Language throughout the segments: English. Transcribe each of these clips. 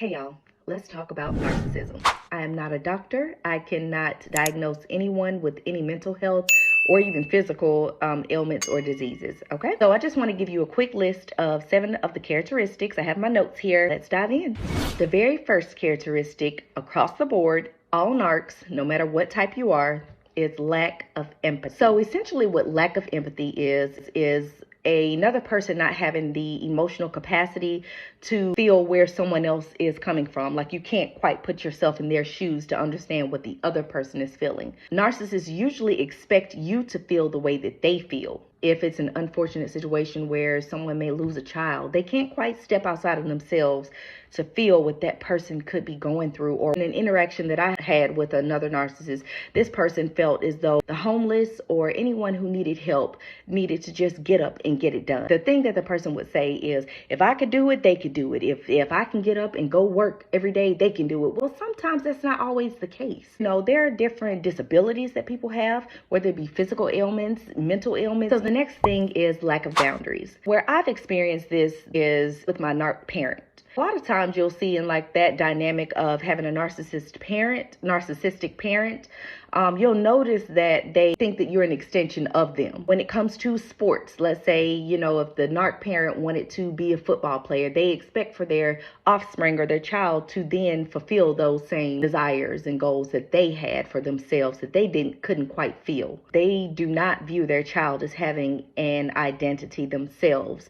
Hey y'all, let's talk about narcissism. I am not a doctor. I cannot diagnose anyone with any mental health or even physical ailments or diseases, okay? So I just want to give you a quick list of 7 of the characteristics. I have my notes here. Let's dive in. The very first characteristic across the board, all narcs, no matter what type you are, is lack of empathy. So essentially what lack of empathy is another person not having the emotional capacity to feel where someone else is coming from. Like you can't quite put yourself in their shoes to understand what the other person is feeling. Narcissists usually expect you to feel the way that they feel. If it's an unfortunate situation where someone may lose a child, they can't quite step outside of themselves to feel what that person could be going through. Or in an interaction that I had with another narcissist, this person felt as though the homeless or anyone who needed help needed to just get up and get it done. The thing that the person would say is, if I could do it, they could do it. If I can get up and go work every day, they can do it. Well, sometimes that's not always the case. There are different disabilities that people have, whether it be physical ailments, mental ailments. So the next thing is lack of boundaries. Where I've experienced this is with my narc parent. A lot of times you'll see in like that dynamic of having a narcissistic parent, you'll notice that they think that you're an extension of them. When it comes to sports, let's say, if the narc parent wanted to be a football player, they expect for their offspring or their child to then fulfill those same desires and goals that they had for themselves that they couldn't quite feel. They do not view their child as having an identity themselves.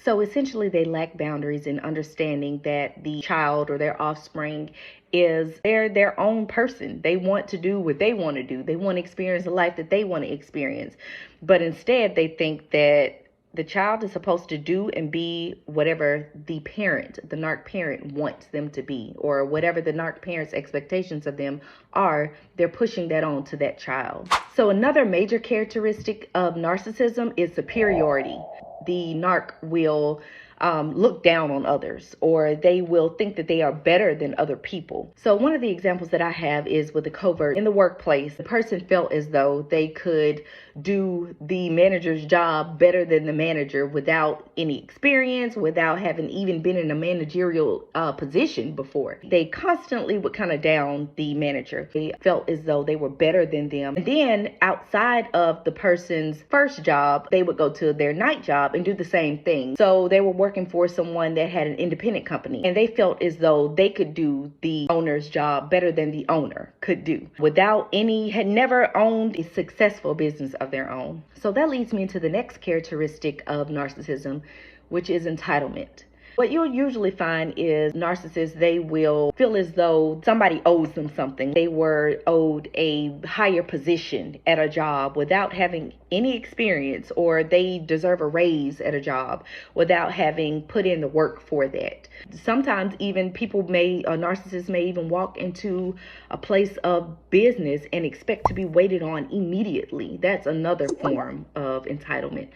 So essentially they lack boundaries in understanding that the child or their offspring is their own person. They want to do what they want to do. They want to experience the life that they want to experience. But instead they think that the child is supposed to do and be whatever the narc parent wants them to be, or whatever the narc parent's expectations of them are, they're pushing that on to that child. So another major characteristic of narcissism is superiority. The narc will look down on others, or they will think that they are better than other people. So one of the examples that I have is with a covert in the workplace. The person felt as though they could do the manager's job better than the manager without any experience, without having even been in a managerial position before. They constantly would kind of down the manager. They felt as though they were better than them. And then outside of the person's first job, they would go to their night job and do the same thing. So they were working for someone that had an independent company, and they felt as though they could do the owner's job better than the owner could do had never owned a successful business of their own. So that leads me into the next characteristic of narcissism, which is entitlement. What you'll usually find is narcissists, they will feel as though somebody owes them something. They were owed a higher position at a job without having any experience, or they deserve a raise at a job without having put in the work for that. Sometimes even narcissists may even walk into a place of business and expect to be waited on immediately. That's another form of entitlement.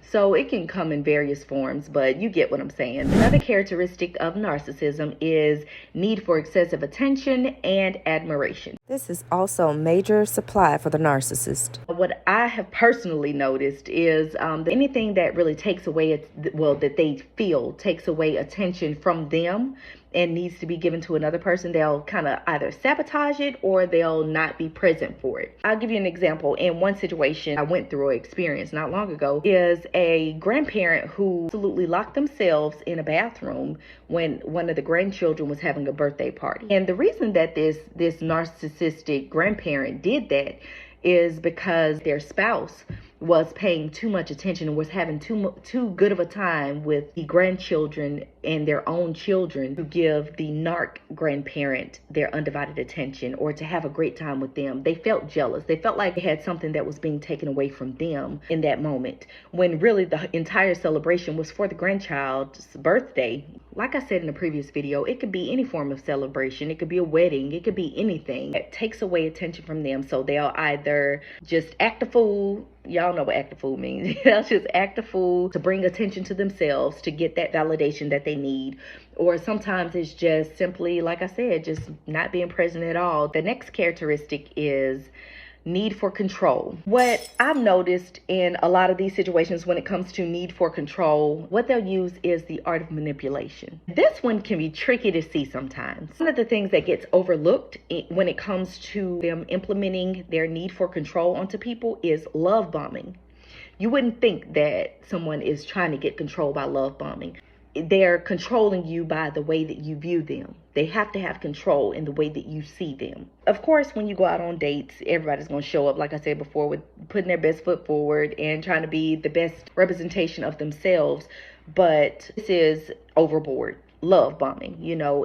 So it can come in various forms, but you get what I'm saying. Another characteristic of narcissism is need for excessive attention and admiration. This is also major supply for the narcissist. What I have personally noticed is anything that really takes away, that they feel takes away attention from them and needs to be given to another person, they'll kind of either sabotage it or they'll not be present for it. I'll give you an example. In one situation I went through or experienced not long ago is a grandparent who absolutely locked themselves in a bathroom when one of the grandchildren was having a birthday party. And the reason that this narcissistic grandparent did that is because their spouse was paying too much attention and was having too good of a time with the grandchildren and their own children to give the narc grandparent their undivided attention or to have a great time with them. They felt jealous. They felt like they had something that was being taken away from them in that moment, when really the entire celebration was for the grandchild's birthday. Like I said in the previous video, it could be any form of celebration. It could be a wedding. It could be anything that takes away attention from them. So they'll either just act a fool. Y'all know what act a fool means. They'll just act a fool to bring attention to themselves, to get that validation that they need. Or sometimes it's just simply, like I said, just not being present at all. The next characteristic is need for control. What I've noticed in a lot of these situations when it comes to need for control, what they'll use is the art of manipulation. This one can be tricky to see sometimes. One of the things that gets overlooked when it comes to them implementing their need for control onto people is love bombing. You wouldn't think that someone is trying to get control by love bombing. They're controlling you by the way that you view them. They have to have control in the way that you see them. Of course, when you go out on dates, everybody's going to show up, like I said before, with putting their best foot forward and trying to be the best representation of themselves. But this is overboard love bombing,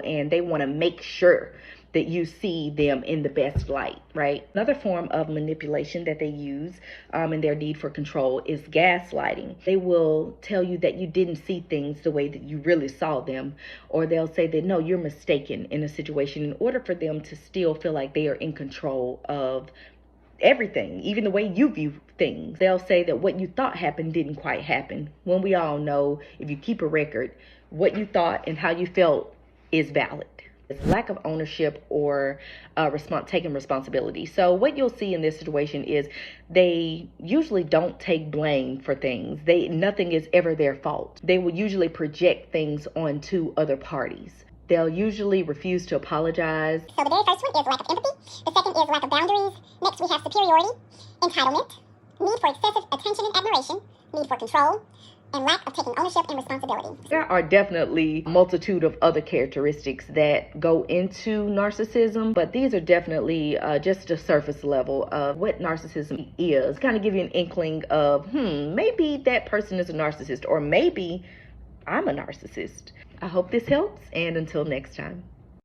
and they want to make sure that you see them in the best light, right? Another form of manipulation that they use in their need for control is gaslighting. They will tell you that you didn't see things the way that you really saw them, or they'll say that, no, you're mistaken in a situation in order for them to still feel like they are in control of everything, even the way you view things. They'll say that what you thought happened didn't quite happen, when we all know, if you keep a record, what you thought and how you felt is valid. Lack of ownership or taking responsibility. So what you'll see in this situation is they usually don't take blame for things. Nothing is ever their fault. They will usually project things onto other parties. They'll usually refuse to apologize. So the very first one is lack of empathy. The second is lack of boundaries. Next we have superiority, entitlement, need for excessive attention and admiration, need for control, and lack of taking ownership and responsibility. There are definitely a multitude of other characteristics that go into narcissism, but these are definitely just a surface level of what narcissism is. Kind of give you an inkling of, maybe that person is a narcissist, or maybe I'm a narcissist. I hope this helps, and until next time.